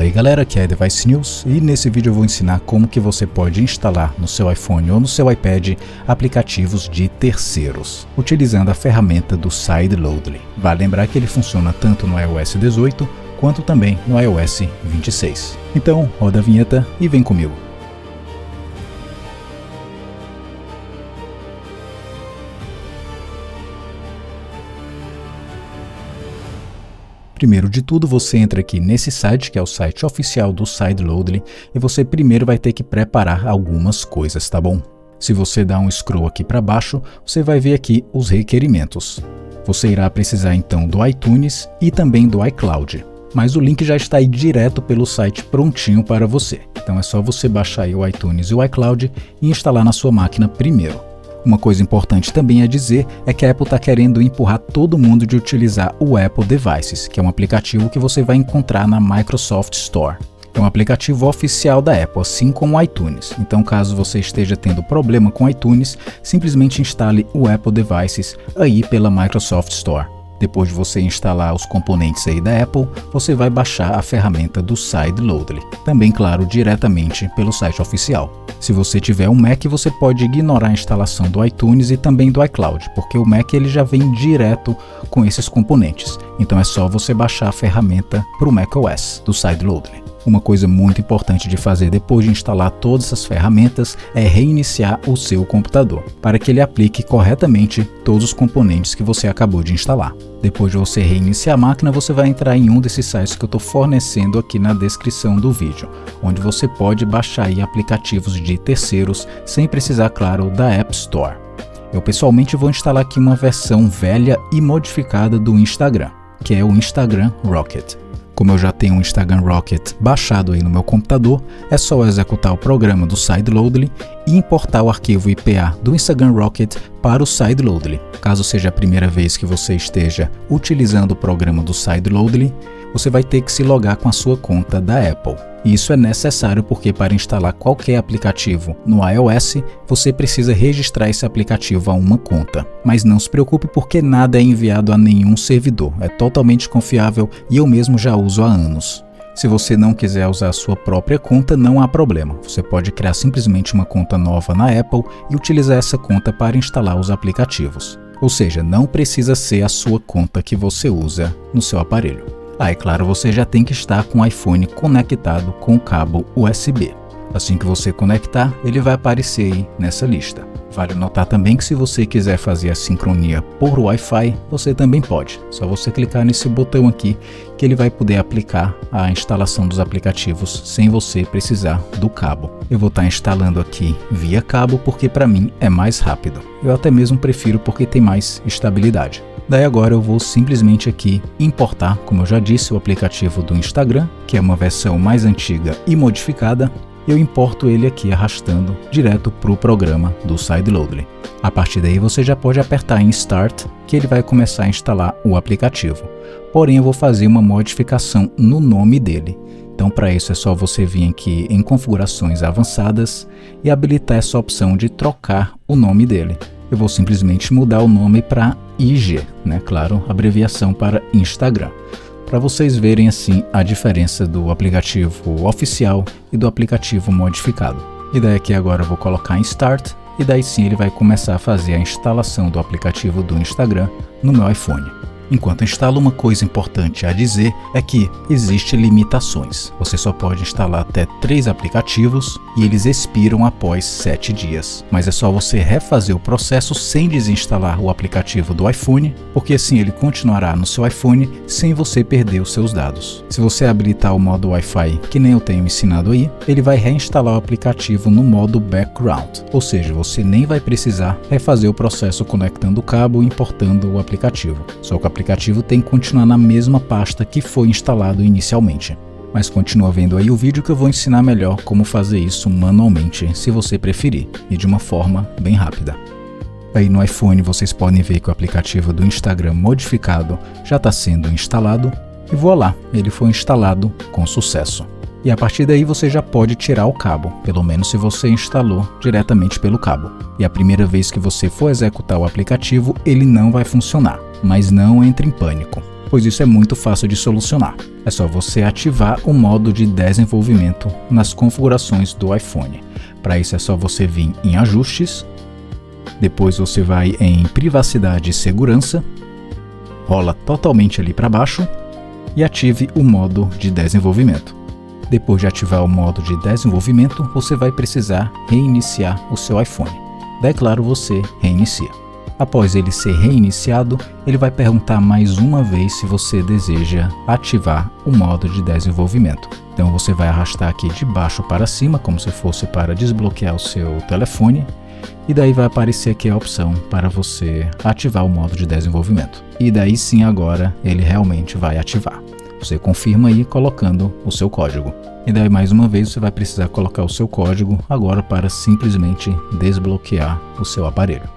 Fala aí galera, aqui é Device News e nesse vídeo eu vou ensinar como que você pode instalar no seu iPhone ou no seu iPad aplicativos de terceiros, utilizando a ferramenta do Sideloadly. Vale lembrar que ele funciona tanto no iOS 18 quanto também no iOS 26. Então roda a vinheta e vem comigo. Primeiro de tudo, você entra aqui nesse site, que é o site oficial do Sideloadly, e você primeiro vai ter que preparar algumas coisas, tá bom? Se você dá um scroll aqui para baixo, você vai ver aqui os requerimentos. Você irá precisar então do iTunes e também do iCloud, mas o link já está aí direto pelo site prontinho para você. Então é só você baixar aí o iTunes e o iCloud e instalar na sua máquina primeiro. Uma coisa importante também a dizer é que a Apple está querendo empurrar todo mundo de utilizar o Apple Devices, que é um aplicativo que você vai encontrar na Microsoft Store. É um aplicativo oficial da Apple, assim como o iTunes. Então, caso você esteja tendo problema com o iTunes, simplesmente instale o Apple Devices aí pela Microsoft Store. Depois de você instalar os componentes aí da Apple, você vai baixar a ferramenta do Sideloadly, também claro, diretamente pelo site oficial. Se você tiver um Mac, você pode ignorar a instalação do iTunes e também do iCloud, porque o Mac ele já vem direto com esses componentes. Então é só você baixar a ferramenta para o macOS do Sideloadly. Uma coisa muito importante de fazer depois de instalar todas essas ferramentas é reiniciar o seu computador, para que ele aplique corretamente todos os componentes que você acabou de instalar. Depois de você reiniciar a máquina, você vai entrar em um desses sites que eu estou fornecendo aqui na descrição do vídeo, onde você pode baixar aí aplicativos de terceiros sem precisar, claro, da App Store. Eu pessoalmente vou instalar aqui uma versão velha e modificada do Instagram, que é o Instagram Rocket. Como eu já tenho o Instagram Rocket baixado aí no meu computador, é só executar o programa do Sideloadly e importar o arquivo IPA do Instagram Rocket para o Sideloadly. Caso seja a primeira vez que você esteja utilizando o programa do Sideloadly, você vai ter que se logar com a sua conta da Apple. E isso é necessário porque para instalar qualquer aplicativo no iOS, você precisa registrar esse aplicativo a uma conta. Mas não se preocupe porque nada é enviado a nenhum servidor, é totalmente confiável e eu mesmo já uso há anos. Se você não quiser usar a sua própria conta, não há problema. Você pode criar simplesmente uma conta nova na Apple e utilizar essa conta para instalar os aplicativos. Ou seja, não precisa ser a sua conta que você usa no seu aparelho. É claro, você já tem que estar com o iPhone conectado com o cabo USB. Assim que você conectar, ele vai aparecer aí nessa lista. Vale notar também que se você quiser fazer a sincronia por Wi-Fi, você também pode. Só você clicar nesse botão aqui que ele vai poder aplicar a instalação dos aplicativos sem você precisar do cabo. Eu vou estar instalando aqui via cabo porque para mim é mais rápido. Eu até mesmo prefiro porque tem mais estabilidade. Daí agora eu vou simplesmente aqui importar, como eu já disse, o aplicativo do Instagram, que é uma versão mais antiga e modificada. Eu importo ele aqui arrastando direto para o programa do Sideloadly. A partir daí você já pode apertar em Start, que ele vai começar a instalar o aplicativo. Porém eu vou fazer uma modificação no nome dele. Então para isso é só você vir aqui em configurações avançadas e habilitar essa opção de trocar o nome dele. Eu vou simplesmente mudar o nome para IG, né? Claro, abreviação para Instagram. Para vocês verem assim a diferença do aplicativo oficial e do aplicativo modificado. E daí aqui agora eu vou colocar em Start e daí sim ele vai começar a fazer a instalação do aplicativo do Instagram no meu iPhone. Enquanto instala, uma coisa importante a dizer é que existem limitações. Você só pode instalar até 3 aplicativos e eles expiram após 7 dias. Mas é só você refazer o processo sem desinstalar o aplicativo do iPhone, porque assim ele continuará no seu iPhone sem você perder os seus dados. Se você habilitar o modo Wi-Fi, que nem eu tenho ensinado aí, ele vai reinstalar o aplicativo no modo background. Ou seja, você nem vai precisar refazer o processo conectando o cabo e importando o aplicativo. Só que o aplicativo tem que continuar na mesma pasta que foi instalado inicialmente. Mas continua vendo aí o vídeo que eu vou ensinar melhor como fazer isso manualmente, se você preferir, e de uma forma bem rápida. Aí no iPhone vocês podem ver que o aplicativo do Instagram modificado já está sendo instalado e voilá, ele foi instalado com sucesso. E a partir daí você já pode tirar o cabo, pelo menos se você instalou diretamente pelo cabo. E a primeira vez que você for executar o aplicativo, ele não vai funcionar, mas não entre em pânico. pois isso é muito fácil de solucionar. É só você ativar o modo de desenvolvimento nas configurações do iPhone. Para isso é só você vir em Ajustes, depois você vai em Privacidade e Segurança, rola totalmente ali para baixo e ative o modo de desenvolvimento. Depois de ativar o modo de desenvolvimento, você vai precisar reiniciar o seu iPhone. Daí, claro, você reinicia. Após ele ser reiniciado, ele vai perguntar mais uma vez se você deseja ativar o modo de desenvolvimento. Então você vai arrastar aqui de baixo para cima, como se fosse para desbloquear o seu telefone. E daí vai aparecer aqui a opção para você ativar o modo de desenvolvimento. E daí sim agora ele realmente vai ativar. Você confirma aí colocando o seu código. E daí mais uma vez você vai precisar colocar o seu código agora para simplesmente desbloquear o seu aparelho.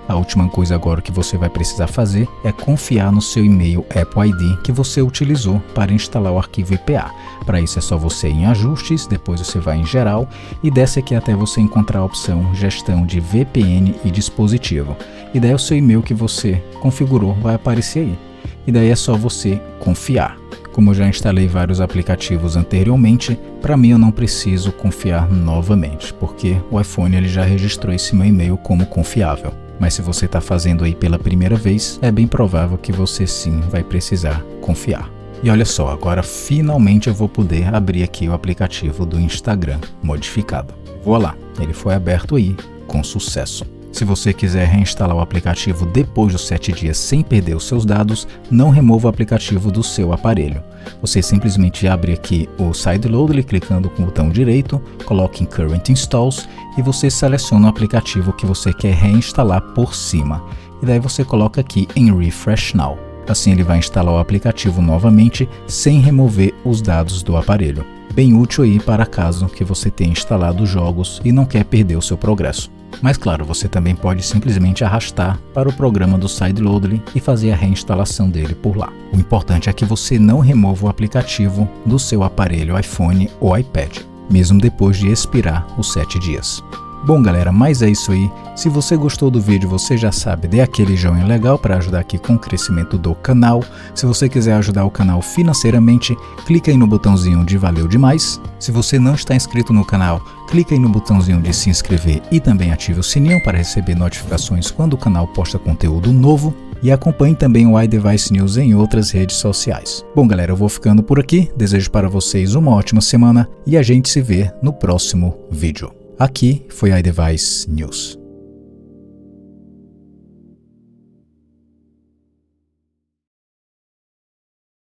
A última coisa agora que você vai precisar fazer é confiar no seu e-mail Apple ID que você utilizou para instalar o arquivo IPA. Para isso é só você ir em Ajustes, depois você vai em Geral e desce aqui até você encontrar a opção Gestão de VPN e Dispositivo. E daí o seu e-mail que você configurou vai aparecer aí. E daí é só você confiar. Como eu já instalei vários aplicativos anteriormente, para mim eu não preciso confiar novamente, porque o iPhone ele já registrou esse meu e-mail como confiável. Mas se você está fazendo aí pela primeira vez, é bem provável que você sim vai precisar confiar. E olha só, agora finalmente eu vou poder abrir aqui o aplicativo do Instagram modificado. Vou lá, ele foi aberto aí com sucesso. Se você quiser reinstalar o aplicativo depois dos 7 dias sem perder os seus dados, não remova o aplicativo do seu aparelho. Você simplesmente abre aqui o Sideloadly clicando com o botão direito, coloque em Current Installs e você seleciona o aplicativo que você quer reinstalar por cima. E daí você coloca aqui em Refresh Now. Assim ele vai instalar o aplicativo novamente sem remover os dados do aparelho. Bem útil aí para caso que você tenha instalado jogos e não quer perder o seu progresso. Mas claro, você também pode simplesmente arrastar para o programa do Sideloadly e fazer a reinstalação dele por lá. O importante é que você não remova o aplicativo do seu aparelho iPhone ou iPad, mesmo depois de expirar os 7 dias. Bom galera, mas é isso aí. Se você gostou do vídeo, você já sabe, dê aquele joinha legal para ajudar aqui com o crescimento do canal. Se você quiser ajudar o canal financeiramente, clica aí no botãozinho de valeu demais. Se você não está inscrito no canal, clica aí no botãozinho de se inscrever e também ative o sininho para receber notificações quando o canal posta conteúdo novo. E acompanhe também o iDevice News em outras redes sociais. Bom galera, eu vou ficando por aqui, desejo para vocês uma ótima semana e a gente se vê no próximo vídeo. Aqui foi iDevice News.